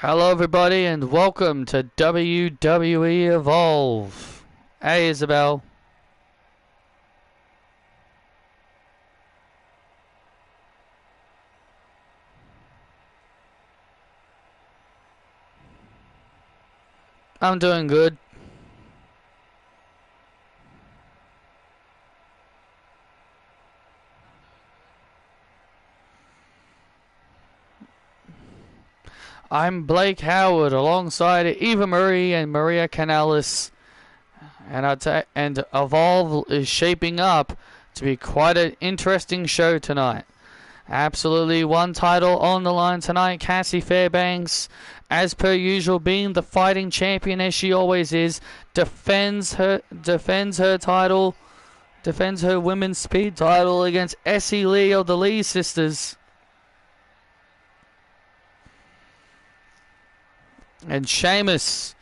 Hello everybody and welcome to WWE Evolve. Hey Isabel. I'm doing good. I'm Blake Howard alongside Eva Marie and Maria Canales, and Evolve is shaping up to be quite an interesting show tonight. Absolutely one title on the line tonight. Cassie Fairbanks, as per usual, being the fighting champion as she always is, defends her title, defends her women's speed title against Essie Lee of the Lee sisters. And Sheamus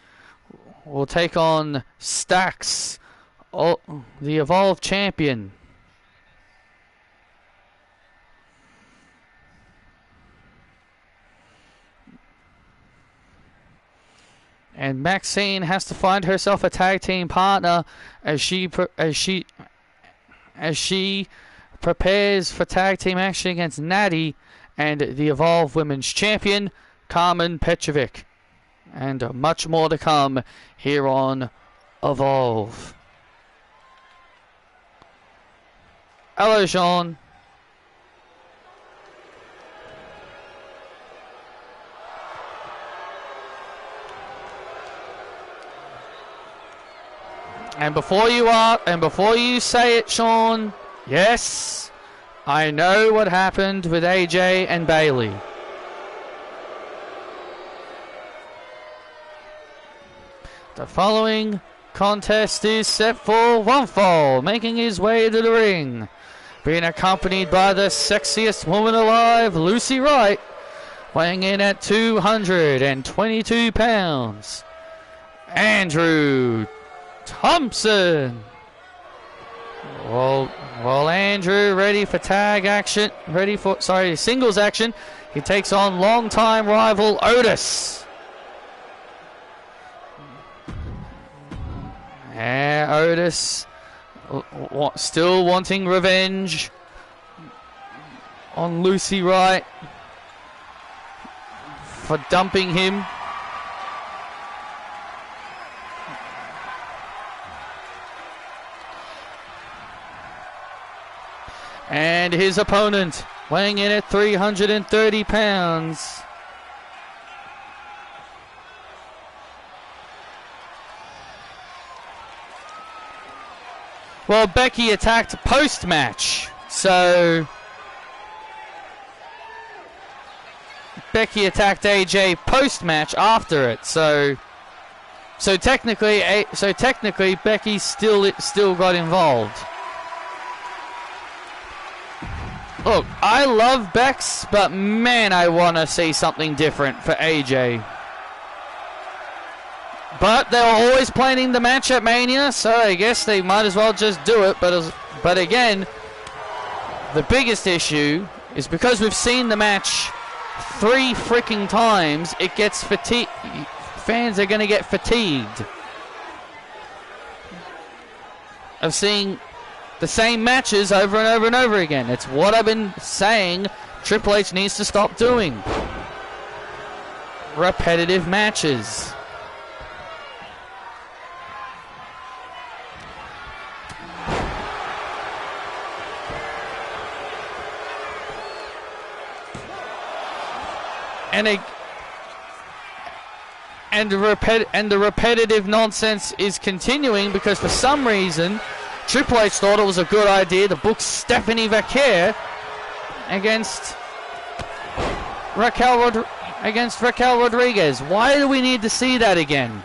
will take on Stax, the Evolve champion. And Maxine has to find herself a tag team partner as she prepares for tag team action against Natty and the Evolve Women's Champion, Carmen Petrovic. And much more to come here on Evolve. Hello, Sean. And before you say it, Sean, yes, I know what happened with AJ and Bailey. The following contest is set for one fall, making his way to the ring, being accompanied by the sexiest woman alive, Lucy Wright, weighing in at 222 pounds, Andrew Thompson. Well, Andrew ready for singles action. He takes on longtime rival Otis. And Otis still wanting revenge on Lucy Wright for dumping him. And his opponent, weighing in at 330 pounds. Well, Becky attacked post-match, so Becky attacked AJ post-match after it, so technically Becky still got involved. Look, I love Bex, but man, I want to see something different for AJ. But they were always planning the match at Mania, so I guess they might as well just do it. But again, the biggest issue is because we've seen the match 3 freaking times, it gets fatigued. Fans are going to get fatigued of seeing the same matches over and over and over again. It's what I've been saying Triple H needs to stop doing. Repetitive matches. And the repetitive nonsense is continuing because for some reason Triple H thought it was a good idea to book Stephanie Vaquer against Raquel Rodriguez. Why do we need to see that again?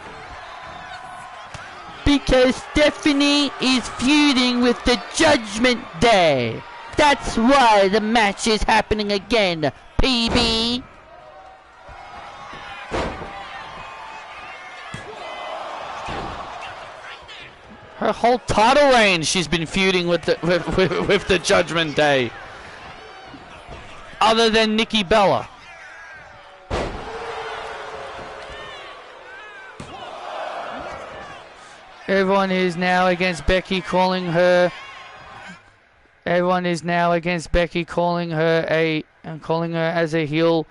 Because Stephanie is feuding with the Judgment Day. That's why the match is happening again, PB. Her whole title reign, she's been feuding with the Judgment Day. Other than Nikki Bella. Everyone is now against Becky, calling her. Everyone is now against Becky, calling her as a heel,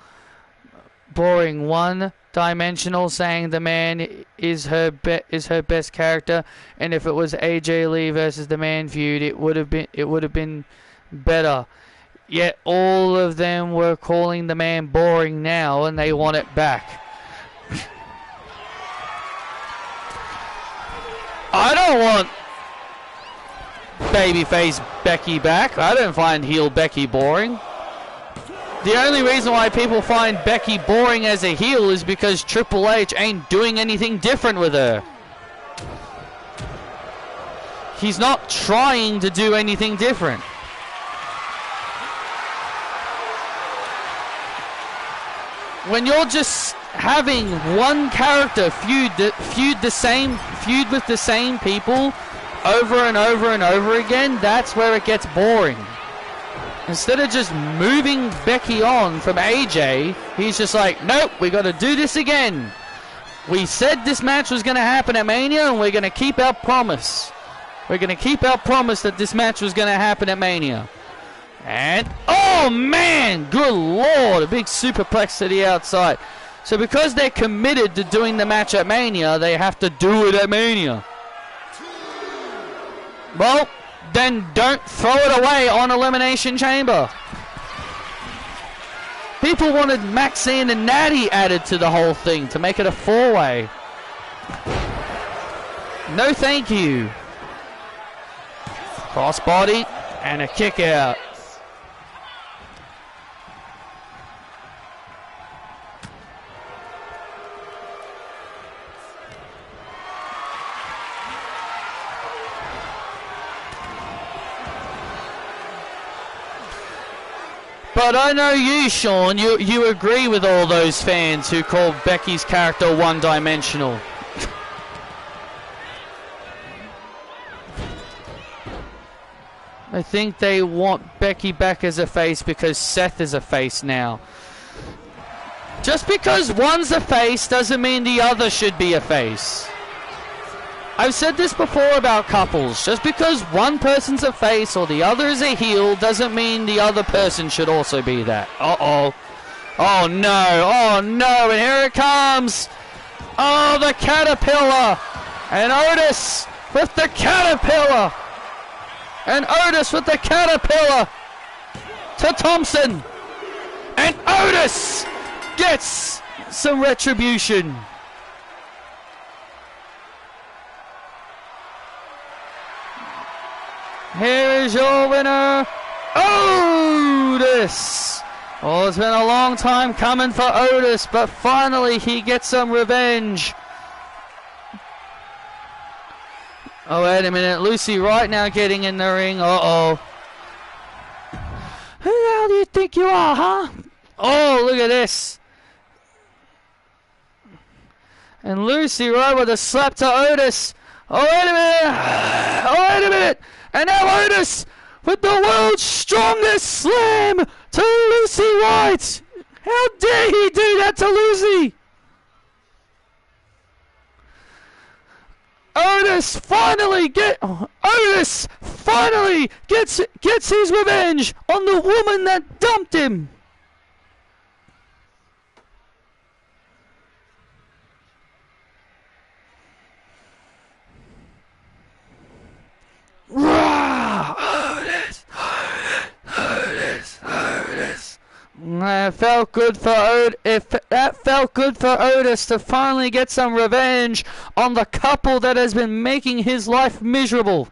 boring, one-dimensional, saying the man is her best character, and if it was AJ Lee versus the Man feud, it would have been better. Yet all of them were calling the Man boring now, and they want it back. I don't want babyface Becky back. I don't find heel Becky boring. The only reason why people find Becky boring as a heel is because Triple H ain't doing anything different with her. He's not trying to do anything different. When you're just having one character feud with the same people over and over and over again, that's where it gets boring. Instead of just moving Becky on from AJ, he's just like, nope, we got to do this again. We said this match was going to happen at Mania, and we're going to keep our promise. We're going to keep our promise that this match was going to happen at Mania. And, oh man, good lord, a big superplex to the outside. So because they're committed to doing the match at Mania, they have to do it at Mania. Well, then don't throw it away on Elimination Chamber. People wanted Maxine and Natty added to the whole thing to make it a four-way. No thank you. Crossbody and a kick out. But I know you, Sean, you agree with all those fans who call Becky's character one-dimensional. I think they want Becky back as a face because Seth is a face now. Just because one's a face doesn't mean the other should be a face. I've said this before about couples. Just because one person's a face or the other is a heel doesn't mean the other person should also be that. Uh-oh. Oh, no. Oh, no. And here it comes. Oh, the Caterpillar. And Otis with the Caterpillar. And Otis with the Caterpillar to Thompson. And Otis gets some retribution. Here is your winner, Otis. Oh, it's been a long time coming for Otis, but finally he gets some revenge. Oh, wait a minute. Lucy right now getting in the ring. Uh-oh. Who the hell do you think you are, huh? Oh, look at this. And Lucy right with a slap to Otis. Oh, wait a minute. Oh, wait a minute. And now Otis with the world's strongest slam to Lucy White. How dare he do that to Lucy? Otis finally gets his revenge on the woman that dumped him. Otis. That felt good for Otis to finally get some revenge on the couple that has been making his life miserable.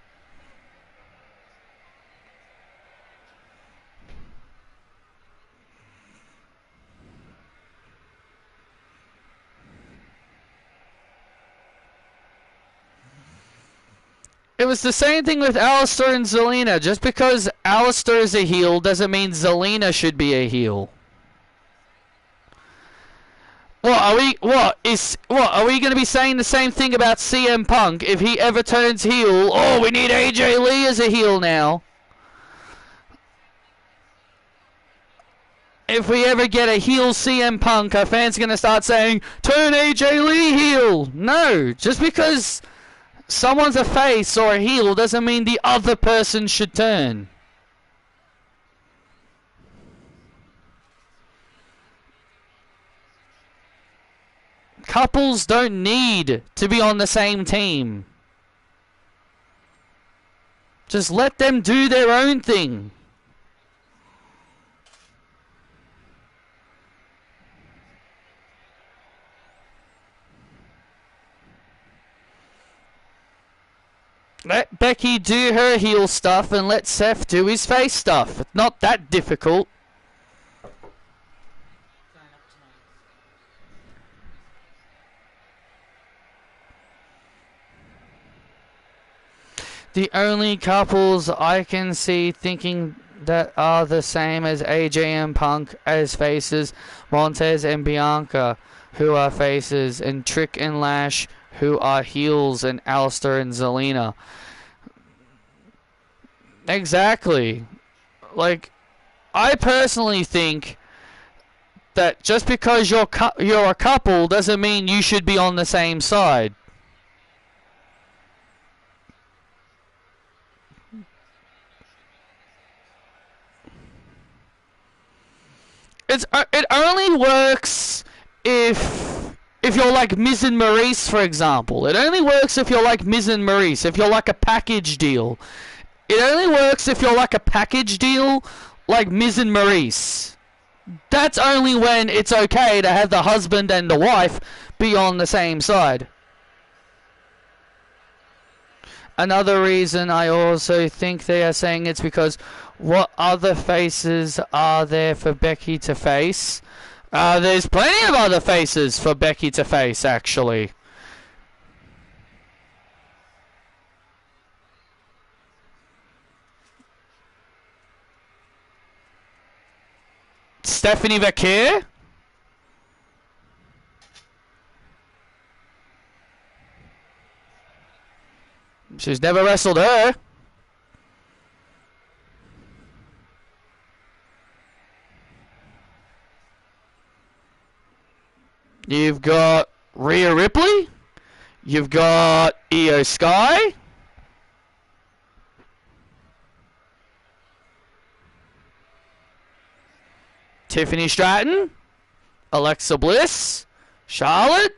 It was the same thing with Aleister and Zelina. Just because Aleister is a heel doesn't mean Zelina should be a heel. Are we going to be saying the same thing about CM Punk if he ever turns heel? Oh, we need AJ Lee as a heel now. If we ever get a heel CM Punk, our fans are going to start saying, turn AJ Lee heel. No, just because someone's a face or a heel doesn't mean the other person should turn. Couples don't need to be on the same team. Just let them do their own thing. Let Becky do her heel stuff and let Seth do his face stuff. It's not that difficult. The only couples I can see thinking that are the same as AJ and Punk as faces, Montez and Bianca, who are faces, and Trick and Lash, who are heels, and Alistair and Zelina. Exactly. Like, I personally think that just because you're a couple doesn't mean you should be on the same side. It only works if you're like Miz and Maurice, for example. It only works if you're like Miz and Maurice, if you're like a package deal. It only works if you're like a package deal like Miz and Maurice. That's only when it's okay to have the husband and the wife be on the same side. Another reason I also think they are saying it's because what other faces are there for Becky to face? There's plenty of other faces for Becky to face, actually. Stephanie Vaquer? She's never wrestled her. You've got Rhea Ripley. You've got Io Sky. Tiffany Stratton. Alexa Bliss. Charlotte.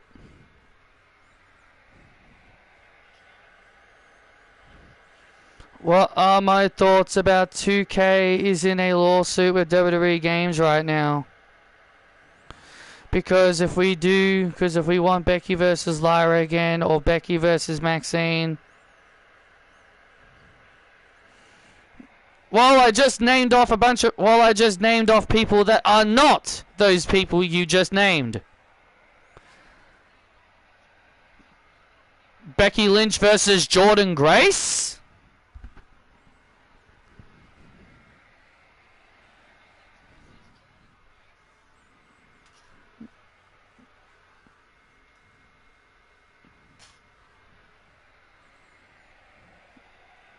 What are my thoughts about 2K is in a lawsuit with WWE Games right now? Because if we want Becky versus Lyra again, or Becky versus Maxine, I just named off people that are not those people you just named. Becky Lynch versus Jordynne Grace?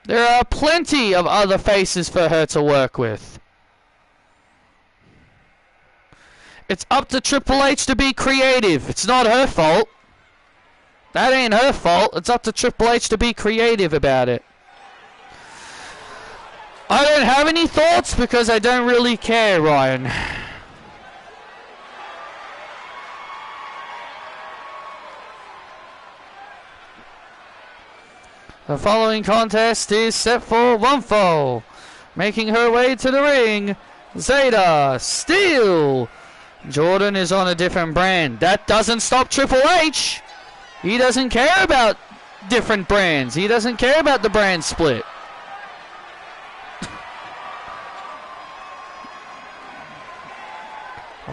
There are plenty of other faces for her to work with. It's up to Triple H to be creative. It's not her fault. That ain't her fault. It's up to Triple H to be creative about it. I don't have any thoughts because I don't really care, Ryan. The following contest is set for one fall. Making her way to the ring, Zeta Steel. Jordan is on a different brand. That doesn't stop Triple H. He doesn't care about different brands. He doesn't care about the brand split.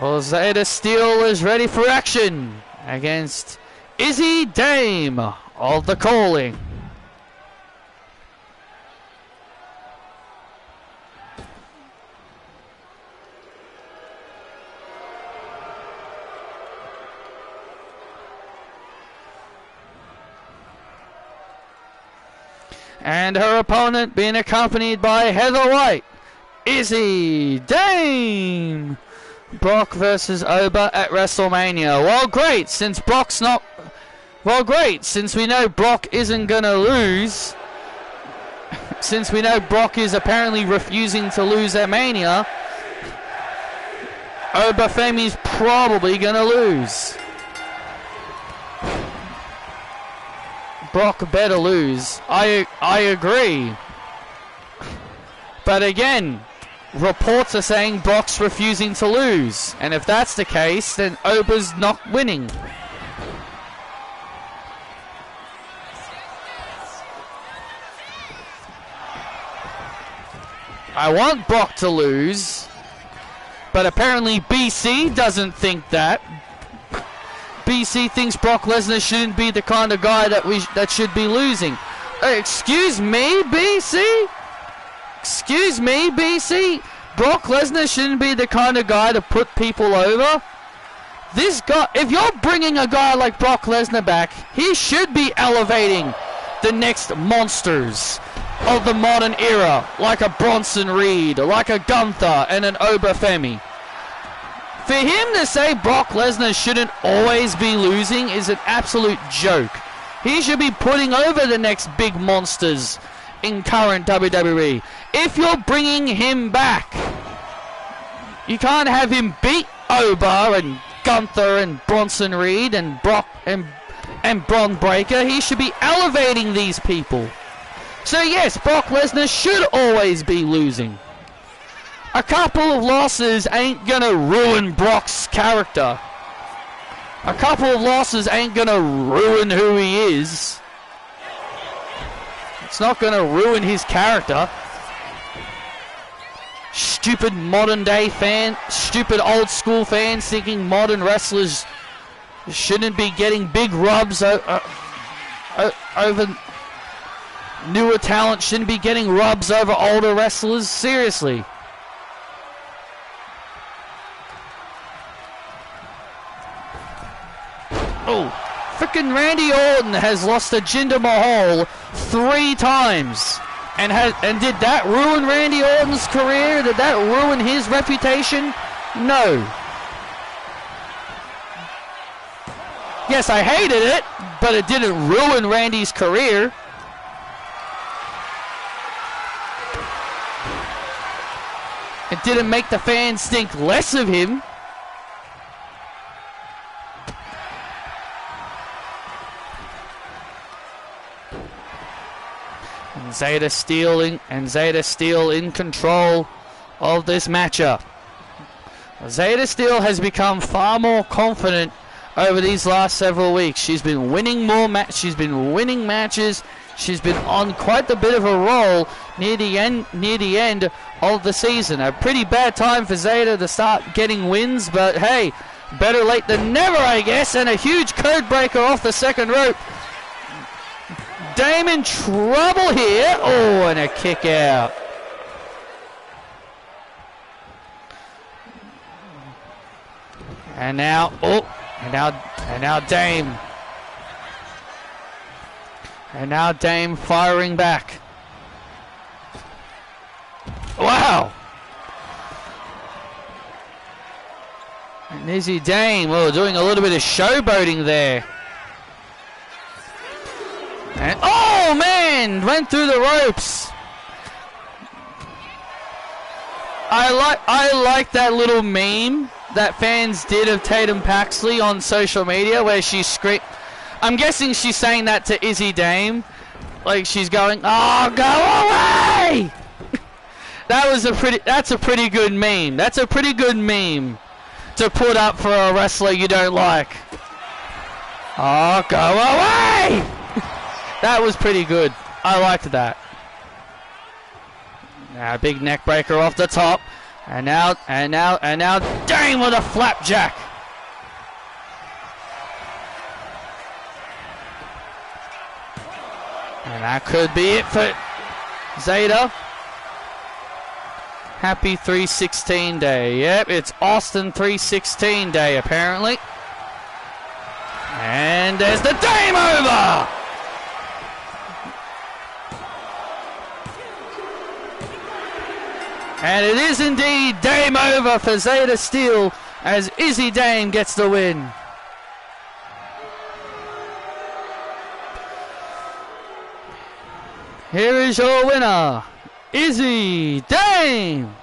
Well, Zeta Steel is ready for action against Izzy Dame of the Calling. And her opponent being accompanied by Heather White, Izzy Dame. Brock versus Oba at WrestleMania. Well, great, since Brock's not Well, great. Since we know Brock isn't going to lose, since we know Brock is apparently refusing to lose at Mania, Obafemi's probably going to lose. Brock better lose. I agree. But again, reports are saying Brock's refusing to lose. And if that's the case, then Oba's not winning. I want Brock to lose, but apparently BC doesn't think that. BC thinks Brock Lesnar shouldn't be the kind of guy that should be losing. Excuse me, BC? Excuse me, BC? Brock Lesnar shouldn't be the kind of guy to put people over? This guy, if you're bringing a guy like Brock Lesnar back, he should be elevating the next monsters of the modern era, like a Bronson Reed, like a Gunther, and an Obafemi. For him to say Brock Lesnar shouldn't always be losing is an absolute joke. He should be putting over the next big monsters in current WWE. If you're bringing him back, you can't have him beat Oba and Gunther and Bronson Reed and Brock and Bron Breakker. He should be elevating these people. So yes, Brock Lesnar should always be losing. A couple of losses ain't gonna ruin Brock's character. A couple of losses ain't gonna ruin who he is. It's not gonna ruin his character. Stupid modern day fan, stupid old school fans thinking modern wrestlers shouldn't be getting big rubs over newer talent, shouldn't be getting rubs over older wrestlers. Seriously. Oh, frickin' Randy Orton has lost to Jinder Mahal 3 times. And did that ruin Randy Orton's career? Did that ruin his reputation? No. Yes, I hated it, but it didn't ruin Randy's career. It didn't make the fans think less of him. And Zeta Steel in control of this matchup. Zeta Steel has become far more confident over these last several weeks. She's been winning she's been winning matches. She's been on quite a bit of a roll near the end of the season. A pretty bad time for Zeta to start getting wins, but hey, better late than never, I guess. And a huge code breaker off the second rope. Dame in trouble here. Oh, and a kick out. And now, and now Dame. And now Dame firing back. Wow. And Izzy Dame, doing a little bit of showboating there. And, oh man, went through the ropes. I like that little meme that fans did of Tatum Paxley on social media where she screamed. I'm guessing she's saying that to Izzy Dame. Like she's going, "Oh, go away!" That's a pretty good meme. That's a pretty good meme to put up for a wrestler you don't like. Oh, go away! That was pretty good. I liked that. Now big neck breaker off the top. And now Dame with a flapjack. And that could be it for Zeta. Happy 316 day. Yep, it's Austin 316 day apparently. And there's the Dame over! And it is indeed Dame over for Zeta Steel as Izzy Dame gets the win. Here is your winner, Izzy Dame.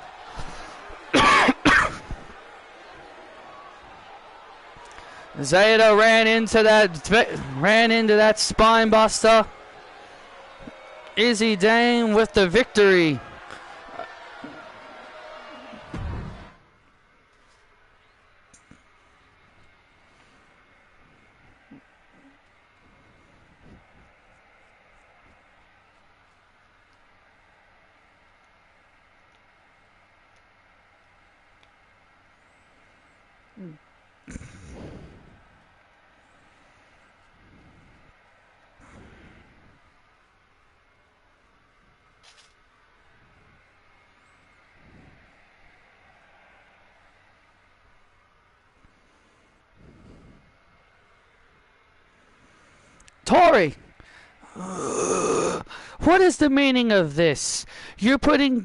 Zeta ran into that spine buster. Izzy Dame with the victory. Tori, what is the meaning of this? You're putting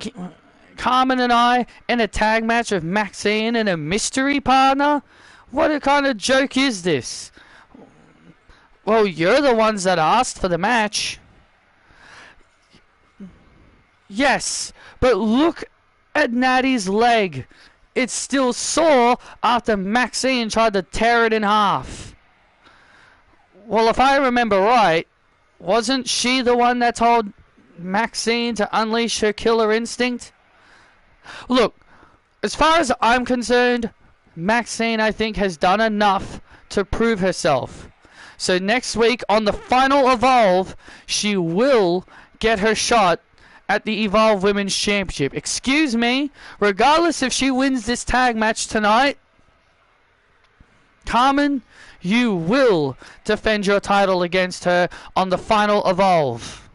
Carmen and I in a tag match with Maxine and a mystery partner? What kind of joke is this? Well, you're the ones that asked for the match. Yes, but look at Natty's leg. It's still sore after Maxine tried to tear it in half. Well, if I remember right, wasn't she the one that told Maxine to unleash her killer instinct? Look, as far as I'm concerned, Maxine, I think, has done enough to prove herself. So next week on the final Evolve, she will get her shot at the Evolve Women's Championship. Excuse me, regardless if she wins this tag match tonight, Carmen, you will defend your title against her on the final Evolve.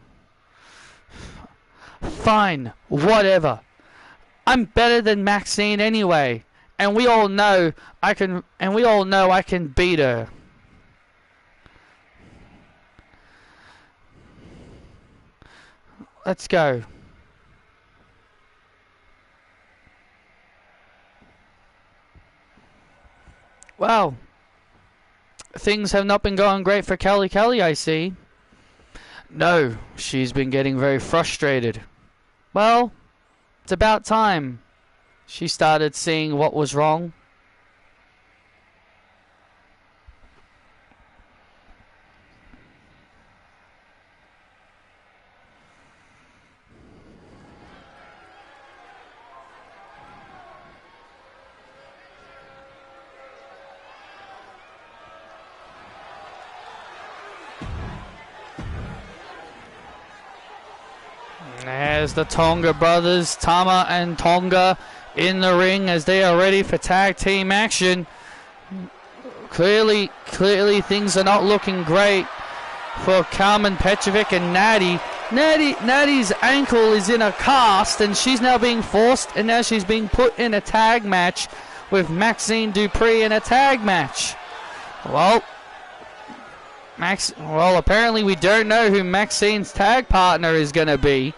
Fine, whatever. I'm better than Maxine anyway, and we all know I can beat her. Let's go. Wow. Things have not been going great for Kelly, I see. No, she's been getting very frustrated. Well, it's about time she started seeing what was wrong. There's the Tonga brothers, Tama and Tonga, in the ring as they are ready for tag team action. Clearly things are not looking great for Carmen Petrovic and Natty. Natty's ankle is in a cast, and she's now being forced, and now she's being put in a tag match with Maxine Dupree in a tag match. Well, apparently we don't know who Maxine's tag partner is going to be.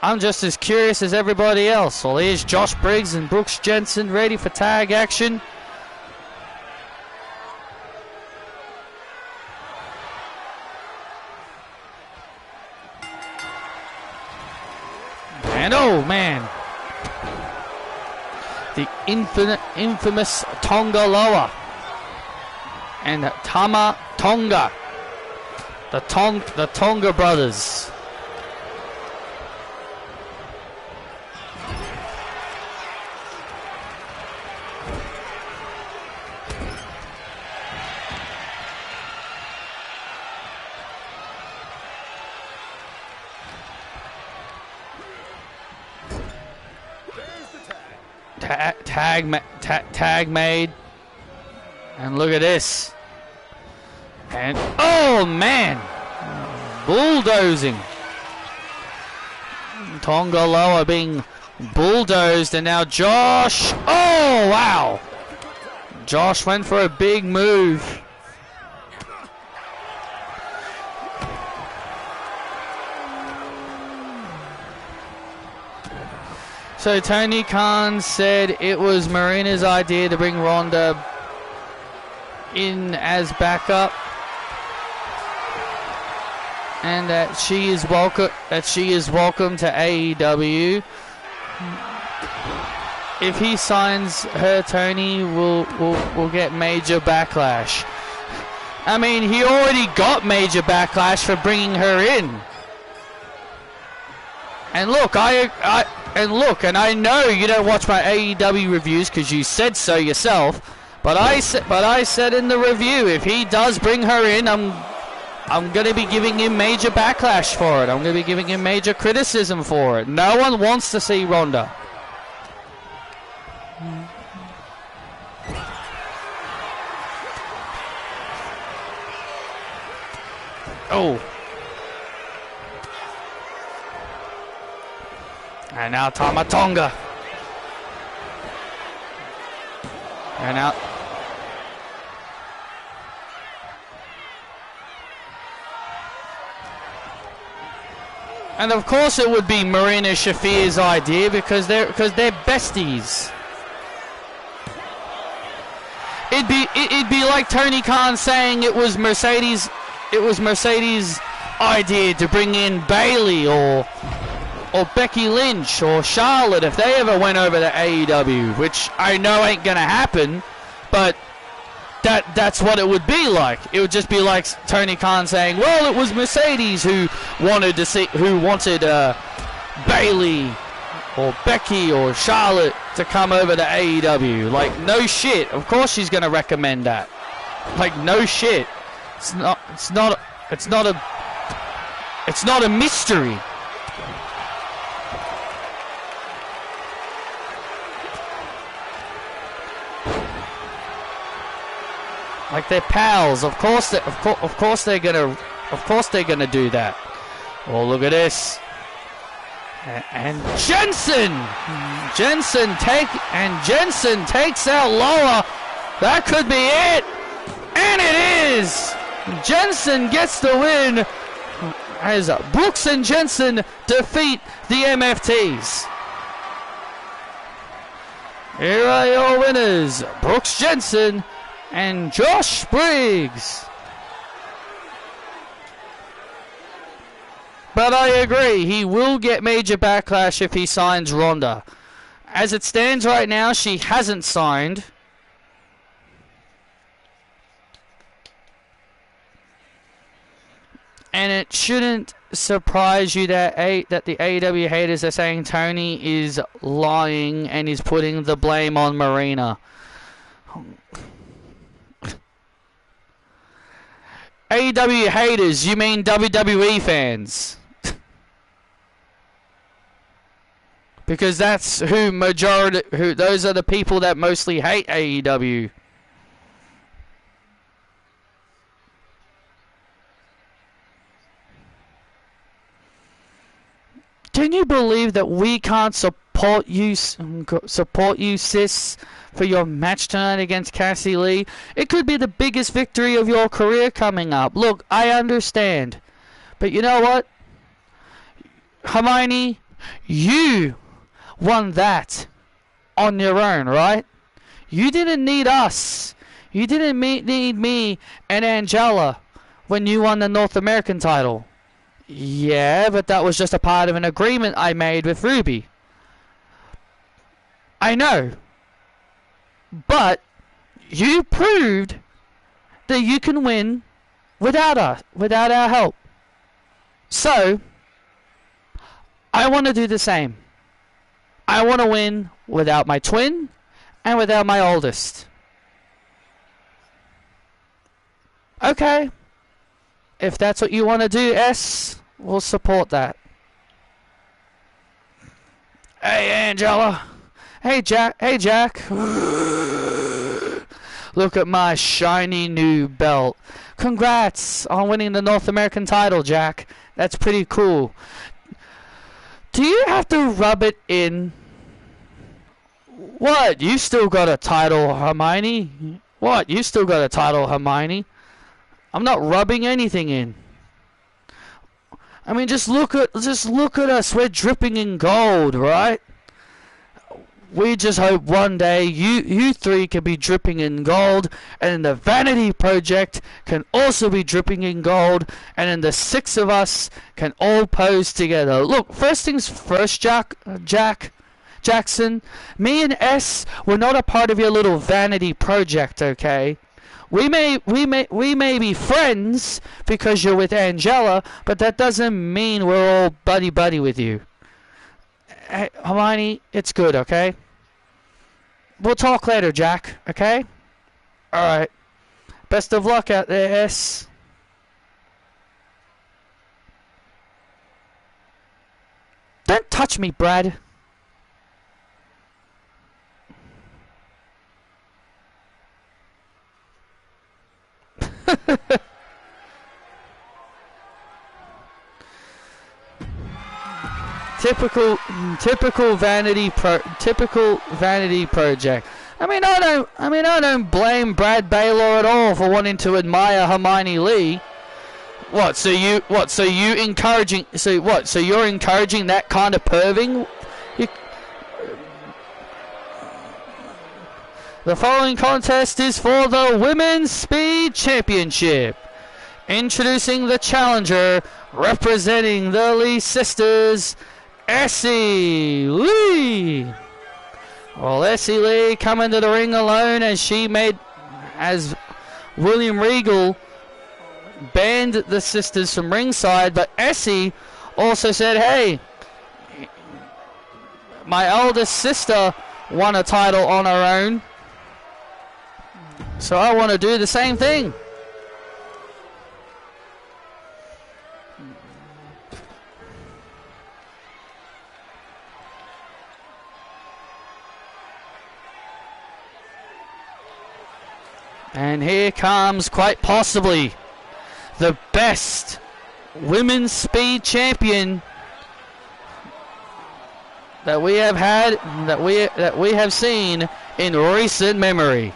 I'm just as curious as everybody else. Well, here's Josh Briggs and Brooks Jensen ready for tag action. And oh man, the infamous Tonga Loa and Tama Tonga, the Tonga brothers. Tag made, and look at this, and oh man, bulldozing. Tonga Loa being bulldozed, and now Josh, oh wow, Josh went for a big move. So Tony Khan said it was Marina's idea to bring Ronda in as backup. and that she is welcome. That she is welcome to AEW. If he signs her, Tony will get major backlash. I mean, he already got major backlash for bringing her in. And look, I know you don't watch my AEW reviews because you said so yourself. But I said in the review, if he does bring her in, I'm gonna be giving him major backlash for it. I'm gonna be giving him major criticism for it. No one wants to see Ronda. Oh. And now Tamatonga. And now. And of course it would be Marina Shafir's idea because they're besties. It'd be like Tony Khan saying it was Mercedes' idea to bring in Bayley or Becky Lynch or Charlotte if they ever went over to AEW, which I know ain't gonna happen, but that's what it would be like. It would just be like Tony Khan saying, well, it was Mercedes who wanted Bayley or Becky or Charlotte to come over to AEW. Like, no shit. Of course she's gonna recommend that. Like, no shit. It's not a mystery. Like, they're pals. Of course they're gonna do that. Oh, look at this. And Jensen takes out Lola. That could be it. And it is. Jensen gets the win as Brooks and Jensen defeat the MFTs. Here are your winners, Brooks Jensen and Josh Briggs. But I agree, he will get major backlash if he signs Ronda. As it stands right now, she hasn't signed. And it shouldn't surprise you that the AEW haters are saying Tony is lying and is putting the blame on Marina. AEW haters, you mean WWE fans? Because that's those are the people that mostly hate AEW. Can you believe that we can't support you, sis, for your match tonight against Cassie Lee? It could be the biggest victory of your career coming up. Look, I understand. But you know what? Hermione, you won that on your own, right? You didn't need us. You didn't need me and Angela when you won the North American title. Yeah, but that was just a part of an agreement I made with Ruby. I know. But you proved that you can win without us, without our help. So, I want to do the same. I want to win without my twin and without my oldest. Okay. If that's what you want to do, S, we'll support that. Hey, Angela. Hey, Jack. Hey, Jack. Look at my shiny new belt. Congrats on winning the North American title, Jack. That's pretty cool. Do you have to rub it in? What? You still got a title, Hermione? What? You still got a title, Hermione? I'm not rubbing anything in. I mean, just look at us. We're dripping in gold, right? We just hope one day you three can be dripping in gold, and then the Vanity Project can also be dripping in gold, and then the 6 of us can all pose together. Look, first things first, Jackson. Me and S were not a part of your little Vanity Project, okay? We may be friends because you're with Angela, but that doesn't mean we're all buddy with you. Hey, Hermione, it's good, okay? We'll talk later, Jack, okay? Alright. Best of luck out there, S. Don't touch me, Brad. Typical vanity project. I mean, I don't blame Brad Baylor at all for wanting to admire Hermione Lee. So you're encouraging that kind of perving? The following contest is for the Women's Speed Championship. Introducing the challenger, representing the Lee sisters, Essie Lee. Well, Essie Lee come into the ring alone as William Regal banned the sisters from ringside, but Essie also said, hey, my eldest sister won a title on her own, so I want to do the same thing. And here comes, quite possibly, the best women's speed champion that we have had, that we have seen in recent memory.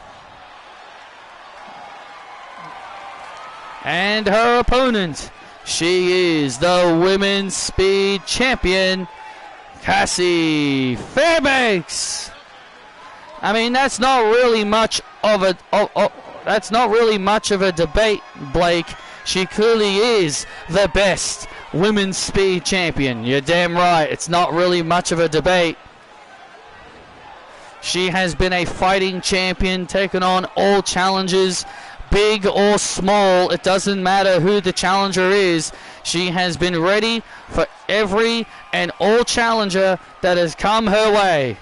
And her opponent, she is the women's speed champion, Cassie Fairbanks. I mean, that's not really much of a debate, Blake. She clearly is the best women's speed champion. You're damn right. It's not really much of a debate. She has been a fighting champion, taken on all challengers, big or small. It doesn't matter who the challenger is. She has been ready for every and all challenger that has come her way.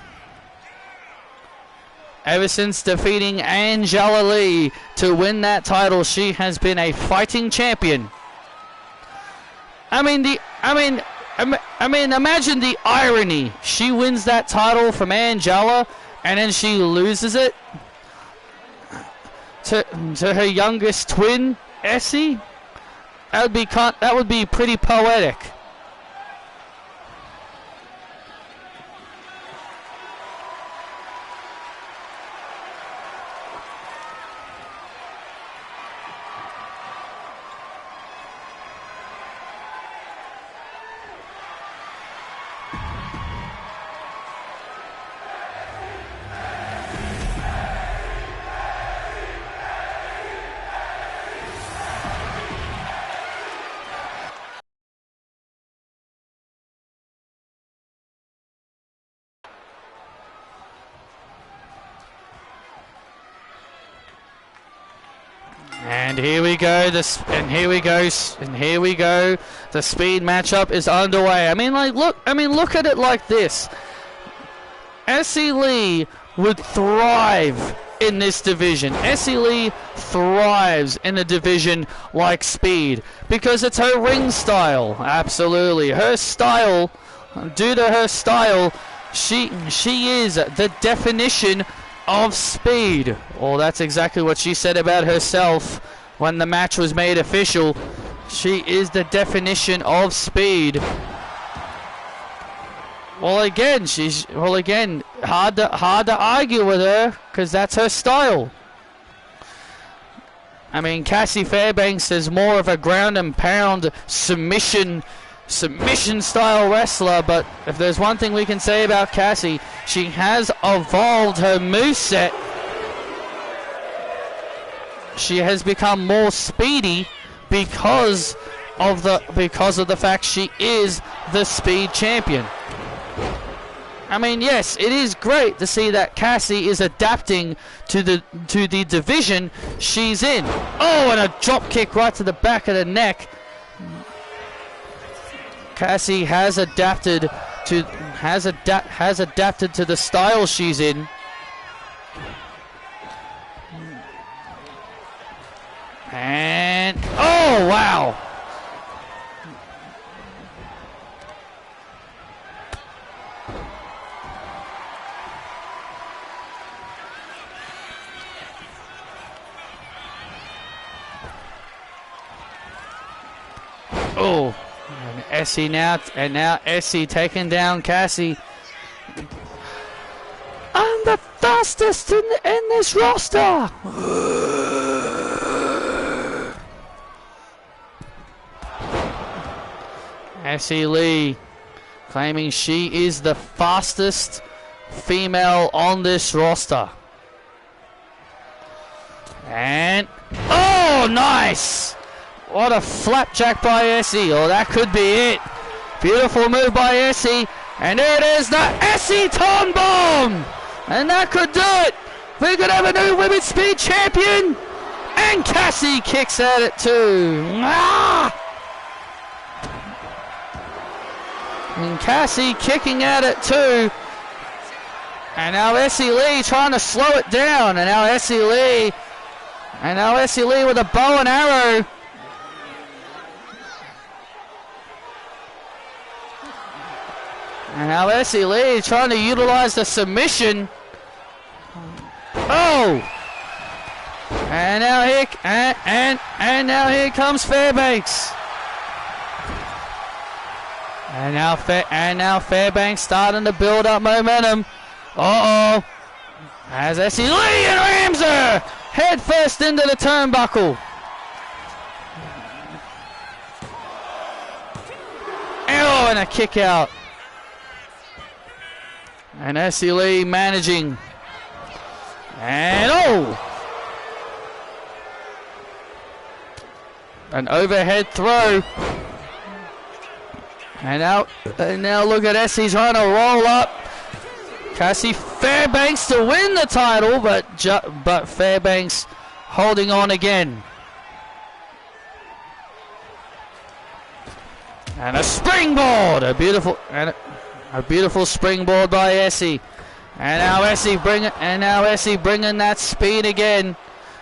Ever since defeating Angela Lee to win that title, she has been a fighting champion. Imagine the irony. She wins that title from Angela, and then she loses it to her youngest twin, Essie. That would be pretty poetic. And here we go. The speed matchup is underway. Look at it like this. Essie Lee would thrive in this division. Essie Lee thrives in a division like speed because it's her ring style. Absolutely, her style. Due to her style, she is the definition of speed. Well, that's exactly what she said about herself when the match was made official. She is the definition of speed. Well, again, hard to argue with her because that's her style. I mean, Cassie Fairbanks is more of a ground and pound submission submission style wrestler, but if there's one thing we can say about Cassie, she has evolved her moveset. She has become more speedy because of the fact she is the speed champion. I mean, yes, it is great to see that Cassie is adapting to the division she's in. Oh, and a drop kick right to the back of the neck. Cassie has adapted to the style she's in. And oh wow. Oh, and Essie now Essie taking down Cassie. I'm the fastest in this roster. Essie Lee claiming she is the fastest female on this roster. And oh, nice! What a flapjack by Essie. Oh, that could be it. Beautiful move by Essie. And there it is, the Essie Ton Bomb. And that could do it. We could have a new women's speed champion. And Cassie kicks at it too. Ah! And Cassie kicking at it too. And now Essie Lee trying to slow it down. And now Essie Lee with a bow and arrow. And now Essie Lee trying to utilize the submission. Oh! And now here now here comes Fairbanks. And now Fairbanks starting to build up momentum. Uh-oh. As Essie Lee and rams her head first into the turnbuckle. Oh, and a kick out. And Essie Lee managing. And oh! An overhead throw. And now look at Essie trying to roll up. Cassie Fairbanks to win the title, but Fairbanks holding on again. And a springboard, a beautiful springboard by Essie. And now Essie bringing that speed again.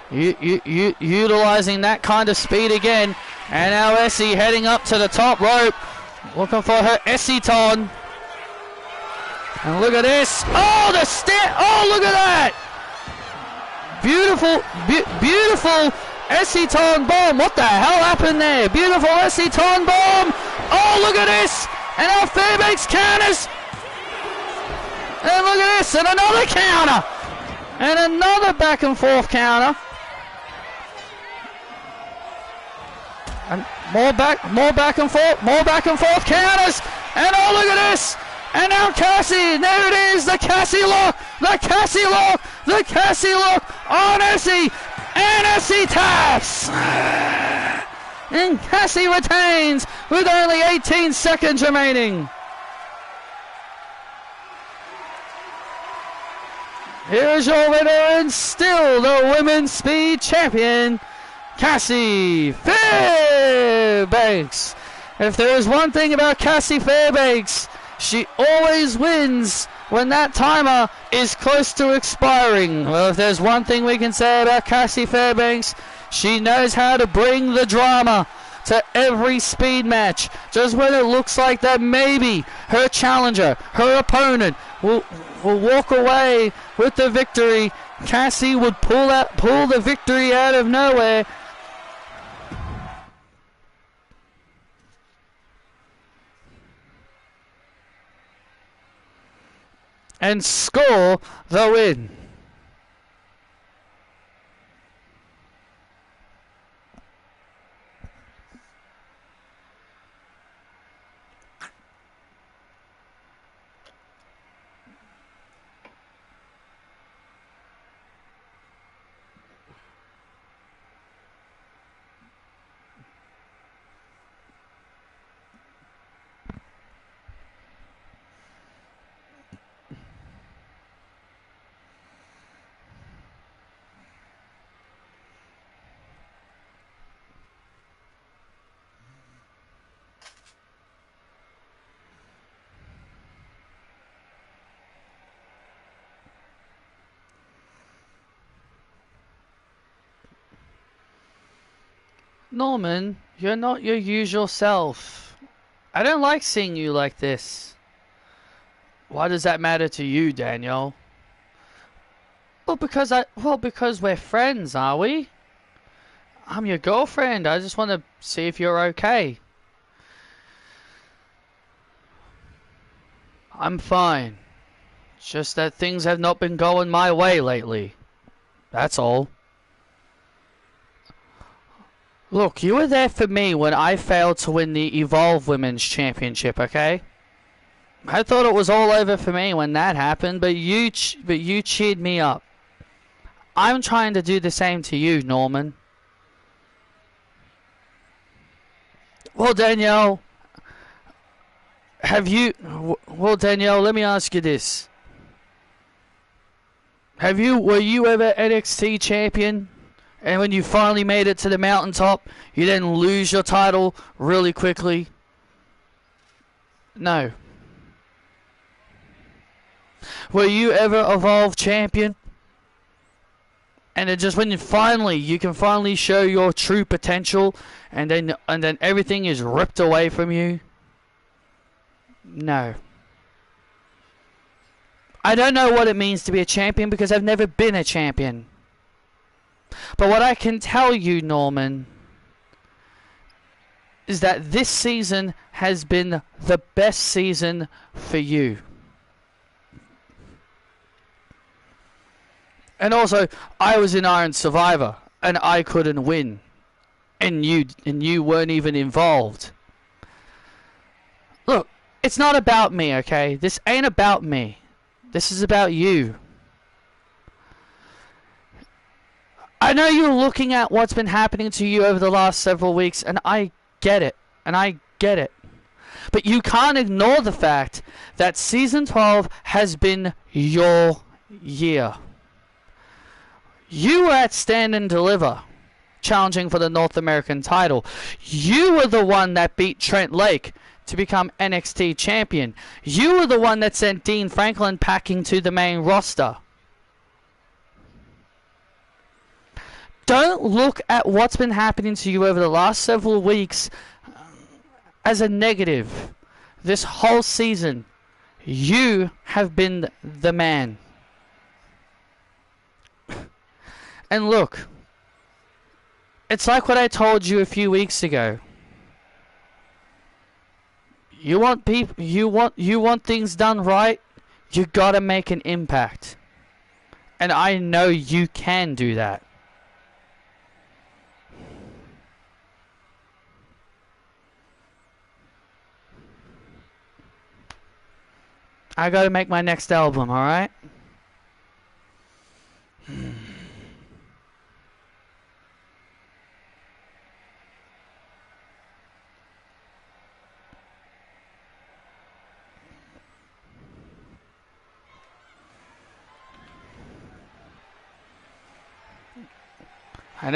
Utilizing that kind of speed again. And now Essie heading up to the top rope. Looking for her Essie Ton. And look at this. Oh, the step. Oh, look at that. Beautiful Essie Ton bomb. What the hell happened there? Beautiful Essie Ton bomb. Oh, look at this. And now Fairbanks counters. And look at this. And another counter. And another back and forth counter. And more back and forth counters. And oh, look at this. And now Cassie, there it is, the Cassie lock on Essie. And Essie taps. And Cassie retains with only 18 seconds remaining. Here's your winner and still the Women's Speed Champion, Cassie Fairbanks. If there is one thing about Cassie Fairbanks, she always wins when that timer is close to expiring. Well, if there's one thing we can say about Cassie Fairbanks, she knows how to bring the drama to every speed match. Just when it looks like that maybe her challenger, her opponent, will walk away with the victory, Cassie would pull the victory out of nowhere. And score the win. Norman, you're not your usual self. I don't like seeing you like this. Why does that matter to you, Daniel? Well, because we're friends, are we? I'm your girlfriend. I just want to see if you're okay. I'm fine. Just that things have not been going my way lately. That's all. Look, you were there for me when I failed to win the Evolve Women's Championship, okay? I thought it was all over for me when that happened, but you cheered me up. I'm trying to do the same to you, Norman. Well, Danielle, Danielle, let me ask you this. Were you ever NXT champion? And when you finally made it to the mountaintop, you then lose your title really quickly? No. Were you ever Evolve champion? And then just when you can finally show your true potential, and then everything is ripped away from you? No. I don't know what it means to be a champion because I've never been a champion. But what I can tell you, Norman, is that this season has been the best season for you. And also, I was in Iron Survivor, and I couldn't win. And you weren't even involved. Look, it's not about me, okay? This ain't about me. This is about you. I know you're looking at what's been happening to you over the last several weeks, and I get it. But you can't ignore the fact that Season 12 has been your year. You were at Stand and Deliver, challenging for the North American title. You were the one that beat Trent Lake to become NXT champion. You were the one that sent Dean Franklin packing to the main roster. Don't look at what's been happening to you over the last several weeks as a negative. This whole season, you have been the man. And look, it's like what I told you a few weeks ago. You want things done right, you gotta make an impact. And I know you can do that. I gotta make my next album, alright? I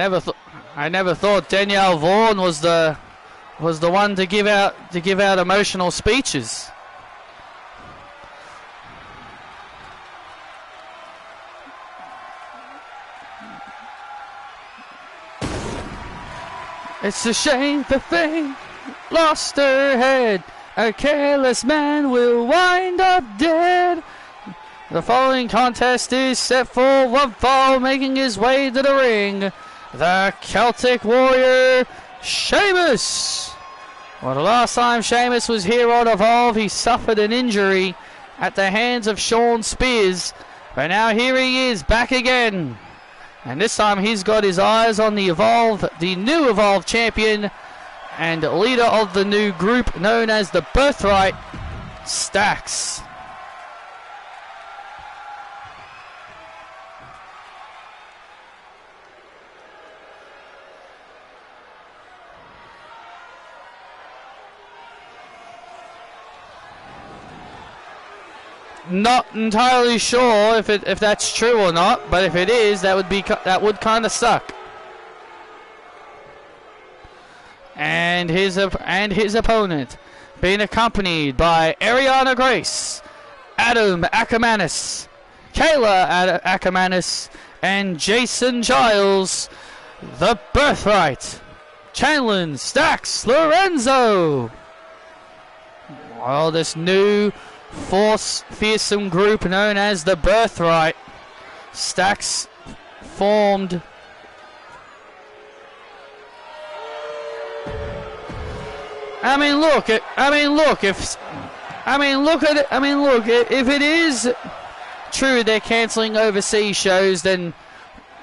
never thought Danielle Vaughan was the one to give out emotional speeches. It's a shame the thing lost her head. A careless man will wind up dead. The following contest is set for one fall, making his way to the ring. The Celtic Warrior, Sheamus. Well, the last time Sheamus was here on Evolve, he suffered an injury at the hands of Shawn Spears. But now here he is, back again. And this time he's got his eyes on the new Evolve champion and leader of the new group known as the Birthright, Stax. Not entirely sure if that's true or not, but if it is, that would kind of suck. And his opponent, being accompanied by Ariana Grace, Adam Ackermanis, Kayla Ackermanis, and Jason Giles, the Birthright, Chandlin, Stacks, Lorenzo. Well, this new fearsome group known as the Birthright. Stacks formed. Look, if it is true they're cancelling overseas shows, then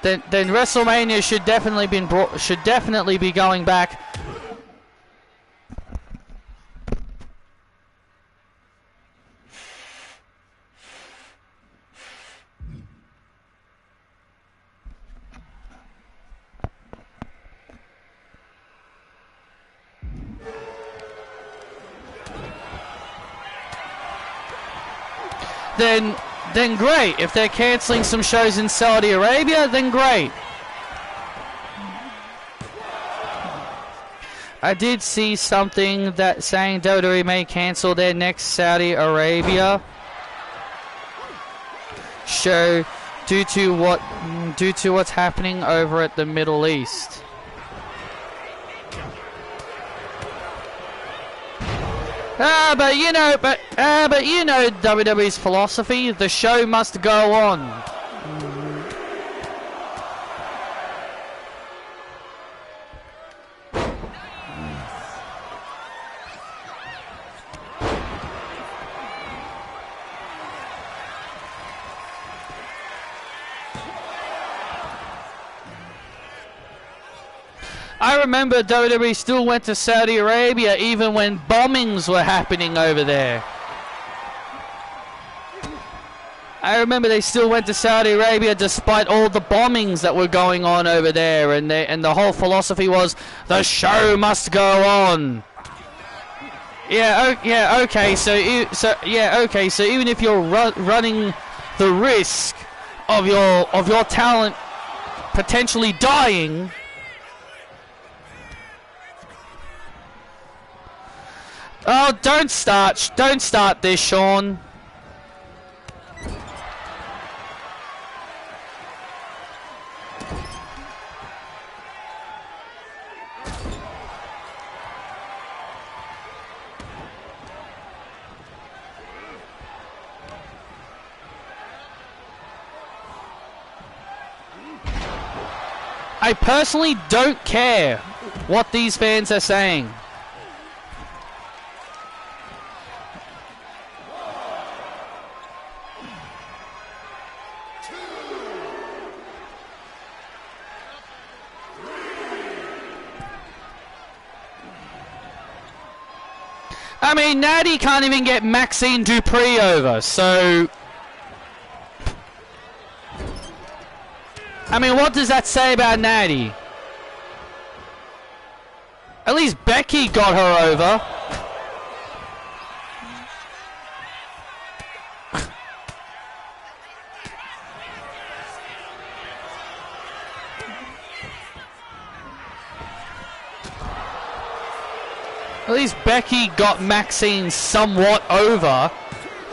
WrestleMania should definitely be going back. Then great. If they're cancelling some shows in Saudi Arabia, then great. I did see something that saying WWE may cancel their next Saudi Arabia show due to what's happening over at the Middle East. But you know WWE's philosophy, the show must go on. I remember WWE still went to Saudi Arabia even when bombings were happening over there. I remember they still went to Saudi Arabia despite all the bombings that were going on over there, and the whole philosophy was the show must go on. Okay. So even if you're running the risk of your talent potentially dying. Oh, don't start this, Sean. I personally don't care what these fans are saying. I mean, Natty can't even get Maxine Dupree over, so... I mean, what does that say about Natty? At least Becky got her over. At least Becky got Maxine somewhat over.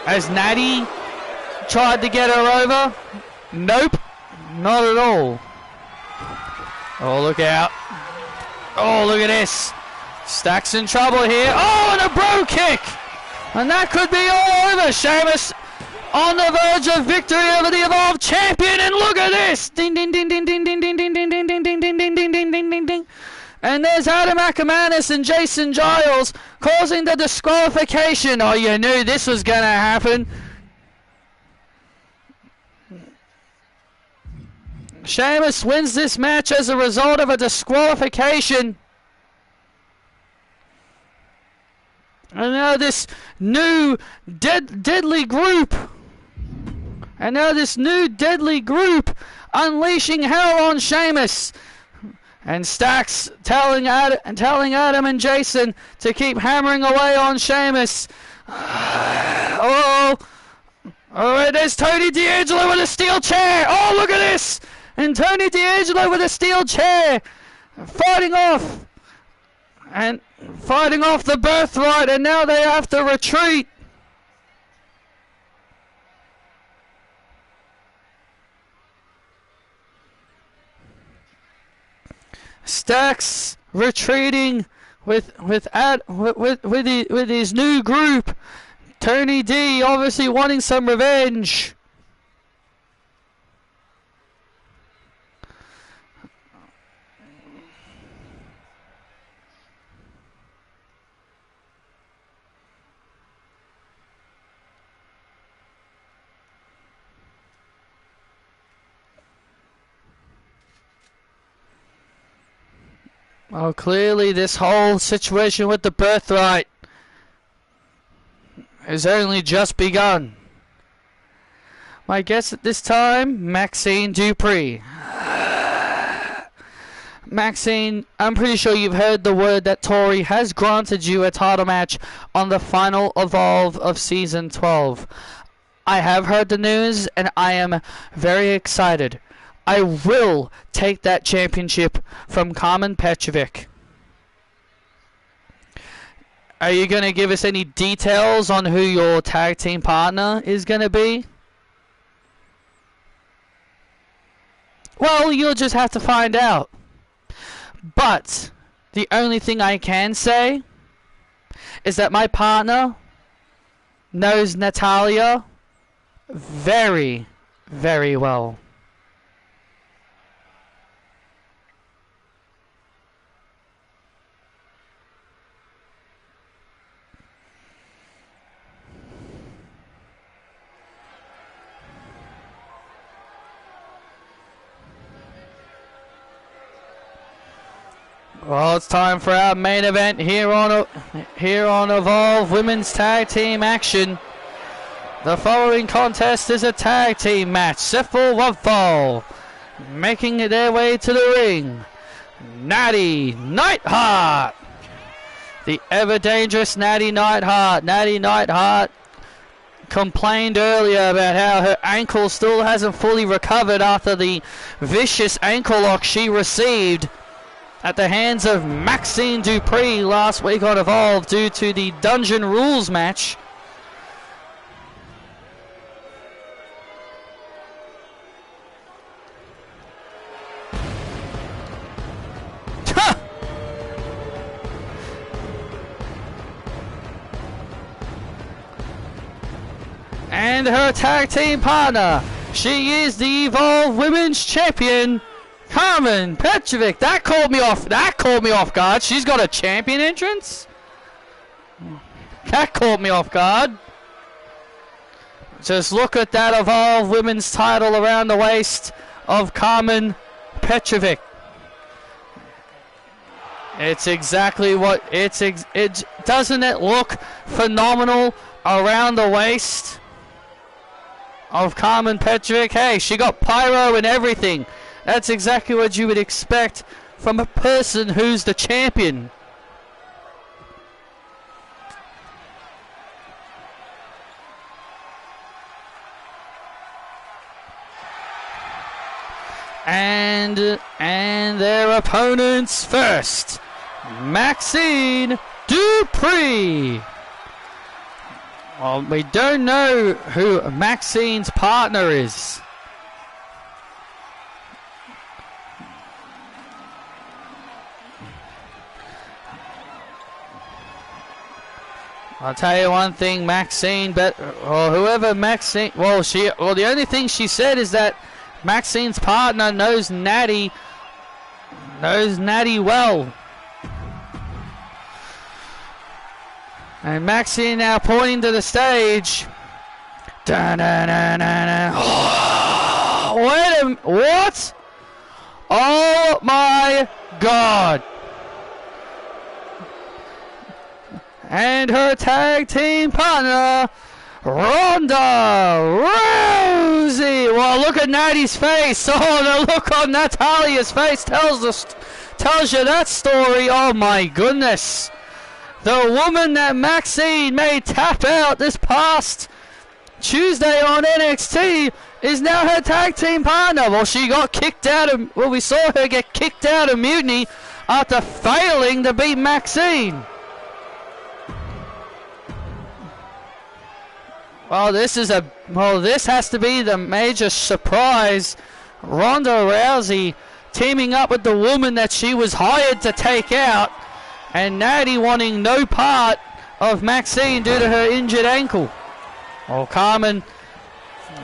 As Natty tried to get her over? Nope. Not at all. Oh, look out. Oh, look at this. Stacks in trouble here. Oh, and a bro kick. And that could be all over. Sheamus on the verge of victory over the Evolved Champion. And look at this. Ding, ding, ding, ding, ding, ding, ding, ding, ding, ding, ding, ding, ding, ding, ding, ding, ding, ding, ding. And there's Adam Ackermanis and Jason Giles causing the disqualification. Oh, you knew this was going to happen. Sheamus wins this match as a result of a disqualification. And now this new deadly group. Unleashing hell on Sheamus. And Stacks telling Adam and Jason to keep hammering away on Sheamus. Oh, there's Tony D'Angelo with a steel chair. Oh, look at this. And Tony D'Angelo with a steel chair. Fighting off the Birthright. And now they have to retreat. Stacks retreating with his new group. Tony D obviously wanting some revenge. Well, clearly this whole situation with the birthright has only just begun. My guess at this time, Maxine Dupree. Maxine, I'm pretty sure you've heard the word that Tori has granted you a title match on the final Evolve of Season 12. I have heard the news and I am very excited. I will take that championship from Carmen Petrovic. Are you going to give us any details on who your tag team partner is going to be? Well, you'll just have to find out. But the only thing I can say is that my partner knows Natalia very, very well. Well, it's time for our main event here on Evolve Women's Tag Team Action. The following contest is a tag team match. Syphil Wovfall making their way to the ring. Natty Neidhart. The ever dangerous Natty Neidhart. Natty Neidhart complained earlier about how her ankle still hasn't fully recovered after the vicious ankle lock she received at the hands of Maxine Dupree last week on Evolve due to the Dungeon Rules match. And her tag team partner, she is the Evolve Women's Champion, Carmen Petrovic. That caught me off guard. She's got a champion entrance? That caught me off guard. Just look at that Evolve Women's title around the waist of Carmen Petrovic. It's exactly what doesn't it look phenomenal around the waist of Carmen Petrovic? Hey, she got pyro and everything. That's exactly what you would expect from a person who's the champion. And their opponents first, Maxine Dupree. Well, we don't know who Maxine's partner is. I'll tell you one thing, Maxine, the only thing she said is that Maxine's partner knows Natty well. And Maxine now pointing to the stage. What? Oh my God. And her tag team partner, Ronda Rousey. Well, look at Natty's face. Oh, the look on Natalia's face tells you that story. Oh my goodness. The woman that Maxine made tap out this past Tuesday on NXT is now her tag team partner. Well, she got kicked out of, we saw her get kicked out of Mutiny after failing to beat Maxine. Well, this has to be the major surprise. Ronda Rousey teaming up with the woman that she was hired to take out, and Natty wanting no part of Maxine due to her injured ankle. Well, Carmen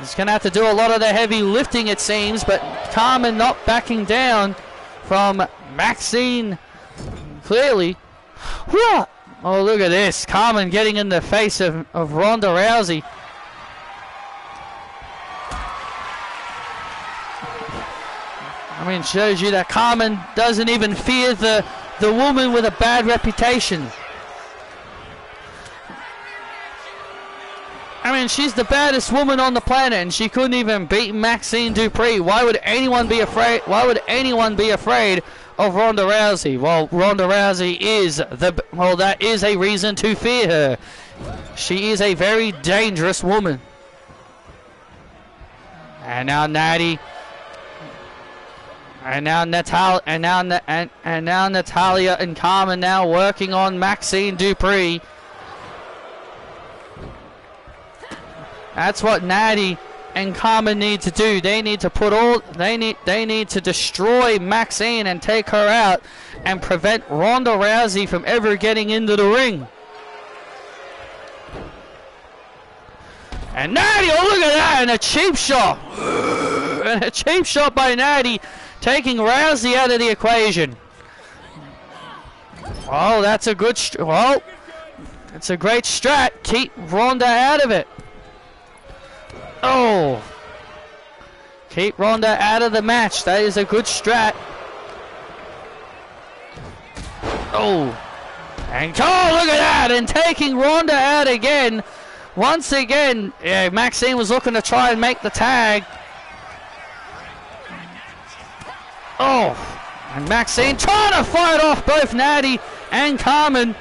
is going to have to do a lot of the heavy lifting, it seems, but Carmen not backing down from Maxine clearly. What? Oh, look at this. Carmen getting in the face of Ronda Rousey. I mean, shows you that Carmen doesn't even fear the woman with a bad reputation. I mean, she's the baddest woman on the planet, and she couldn't even beat Maxine Dupree. Why would anyone be afraid? Why would anyone be afraid of Ronda Rousey? Well, Ronda Rousey is that is a reason to fear her. She is a very dangerous woman. And now Natty. And now Natalia and Carmen now working on Maxine Dupree. That's what Natty and Carmen need to do. They need to they need to destroy Maxine and take her out and prevent Ronda Rousey from ever getting into the ring. And Natty, oh look at that, and a cheap shot. And a cheap shot by Natty, taking Rousey out of the equation. Oh, that's a good it's a great strat. Keep Ronda out of it. Oh, keep Ronda out of the match. That is a good strat. Oh, and look at that, and taking Ronda out again. Once again, yeah, Maxine was looking to try and make the tag. Oh, and Maxine trying to fight off both Natty and Carmen.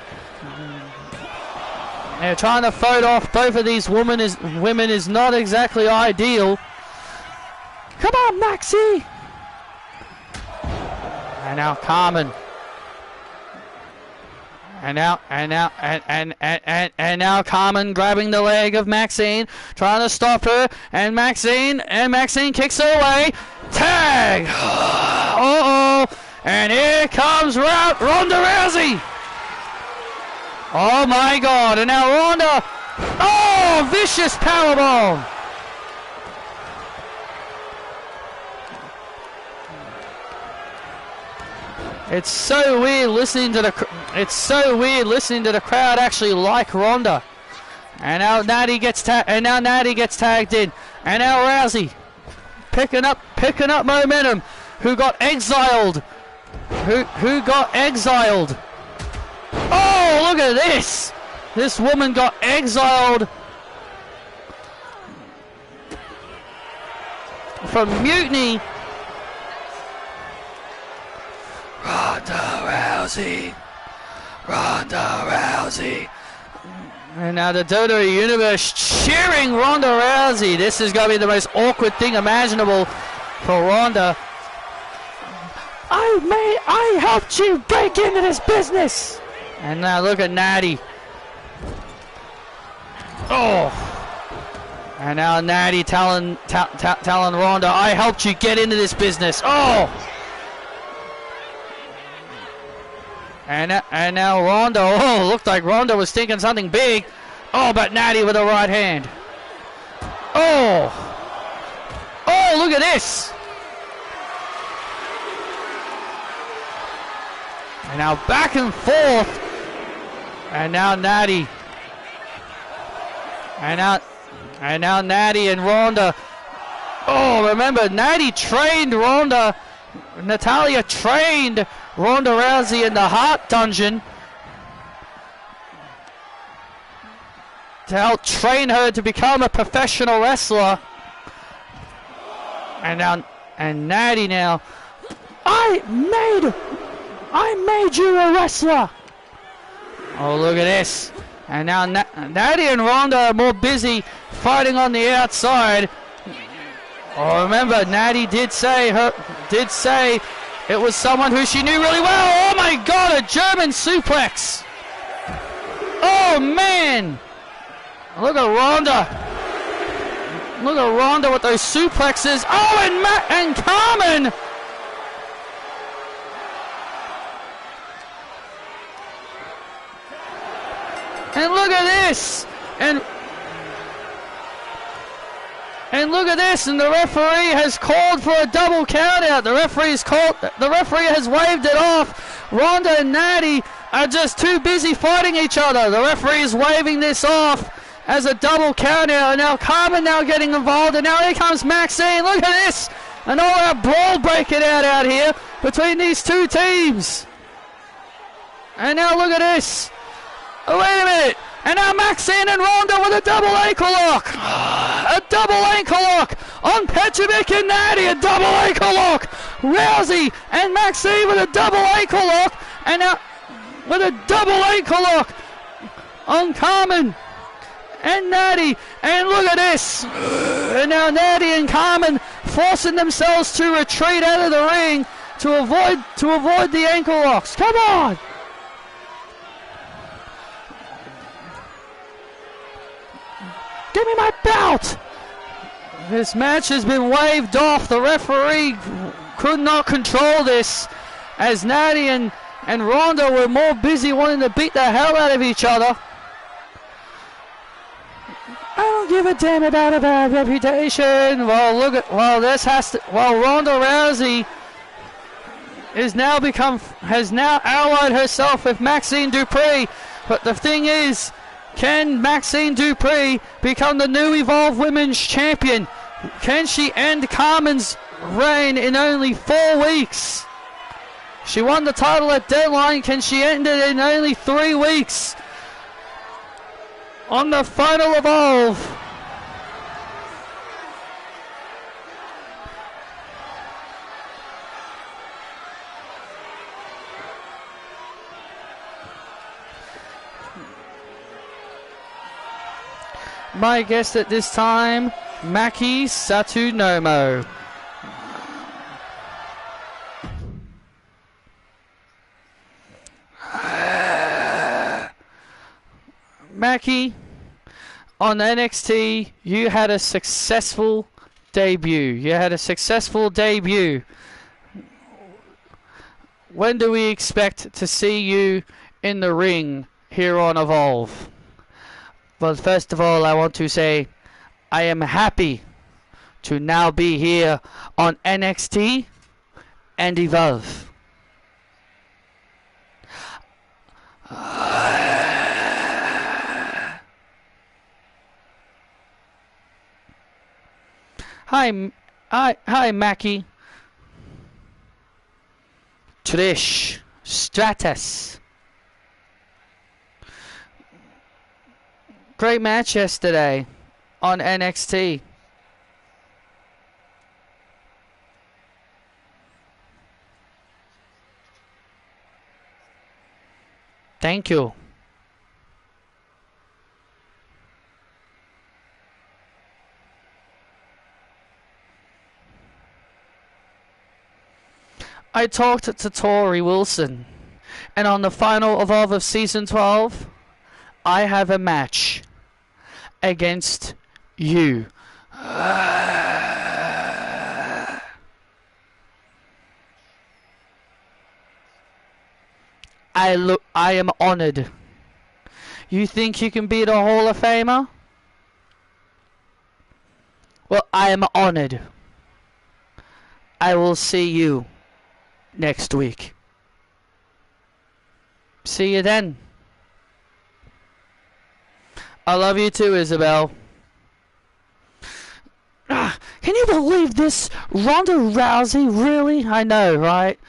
They're trying to fight off both of these women is not exactly ideal. Come on, Maxie! And now Carmen. And now Carmen grabbing the leg of Maxine, trying to stop her, and Maxine kicks her away. Tag! Uh-oh! And here comes Ronda Rousey! Oh my God, and now Ronda, oh, vicious powerbomb. It's so weird listening to the crowd actually like Ronda. And now Natty gets tagged in. And now Rousey picking up momentum. Who got exiled? Who got exiled? Oh, look at this! This woman got exiled from mutiny. Ronda Rousey. And now the WWE Universe cheering Ronda Rousey. This is going to be the most awkward thing imaginable for Ronda. I helped you break into this business. And now look at Natty. Oh. And now Natty telling Ronda, I helped you get into this business. Oh. And now Ronda, oh, looked like Ronda was thinking something big. Oh, but Natty with the right hand. Oh. Oh, look at this. And now back and forth. And now Natty. And now Natty and Ronda. Oh, remember, Natty trained Ronda. Natalia trained Ronda Rousey in the Heart Dungeon to help train her to become a professional wrestler. And Natty now. I made you a wrestler. Oh, look at this. And now Natty and Ronda are more busy fighting on the outside. Oh, remember, Natty did say it was someone who she knew really well. Oh my God, a German suplex. Oh man. Look at Ronda. Look at Ronda with those suplexes. Oh, and Carmen. And look at this. And look at this, and the referee has called for a double countout. The referee has waved it off. Ronda and Natty are just too busy fighting each other. The referee is waving this off as a double countout. And now Carmen now getting involved, and now here comes Maxine. Look at this. An all-out brawl breaking out here between these two teams. And now look at this. Oh, wait a minute. And now Maxine and Ronda with a double ankle lock. A double ankle lock on Petrovic and Natty. A double ankle lock. Rousey and Maxine with a double ankle lock. And now with a double ankle lock on Carmen and Natty. And look at this. And now Natty and Carmen forcing themselves to retreat out of the ring to avoid the ankle locks. Come on. Give me my belt! This match has been waved off. The referee could not control this as Natty and Ronda were more busy wanting to beat the hell out of each other. I don't give a damn about a bad reputation. Well, Ronda Rousey has now allied herself with Maxine Dupree. But the thing is, can Maxine Dupree become the new Evolve Women's Champion? Can she end Carmen's reign in only 4 weeks? She won the title at Deadline. Can she end it in only 3 weeks? On the final Evolve. My guest at this time, Maki Satunomo. Maki, on NXT, you had a successful debut. When do we expect to see you in the ring here on Evolve? Well, first of all, I want to say I am happy to now be here on NXT and Evolve. Hi, Maki. Trish Stratus. Great match yesterday on NXT. Thank you. I talked to Tori Wilson, and on the final Evolve of Season 12, I have a match against you. I am honored. You think you can beat a Hall of Famer? Well, I am honored. I will see you next week. See you then. I love you too, Isabel. Can you believe this? Ronda Rousey? Really? I know, right?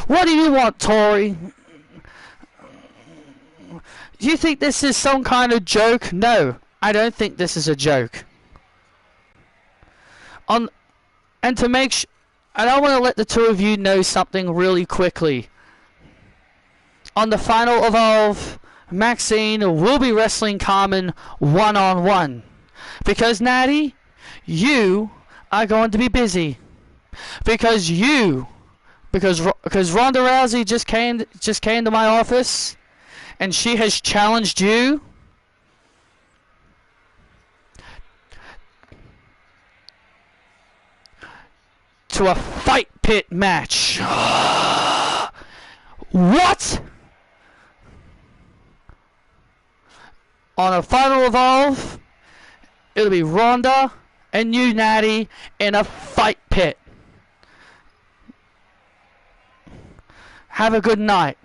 What do you want, Tori? Do you think this is some kind of joke? No, I don't think this is a joke. And to make and I want to let the two of you know something really quickly. On the final Evolve, Maxine will be wrestling Carmen one-on-one. Because, Natty, you are going to be busy. Because Ronda Rousey just came to my office and she has challenged you to a fight pit match. What? on a final Evolve, it'll be Ronda and you, Natty, in a fight pit. Have a good night.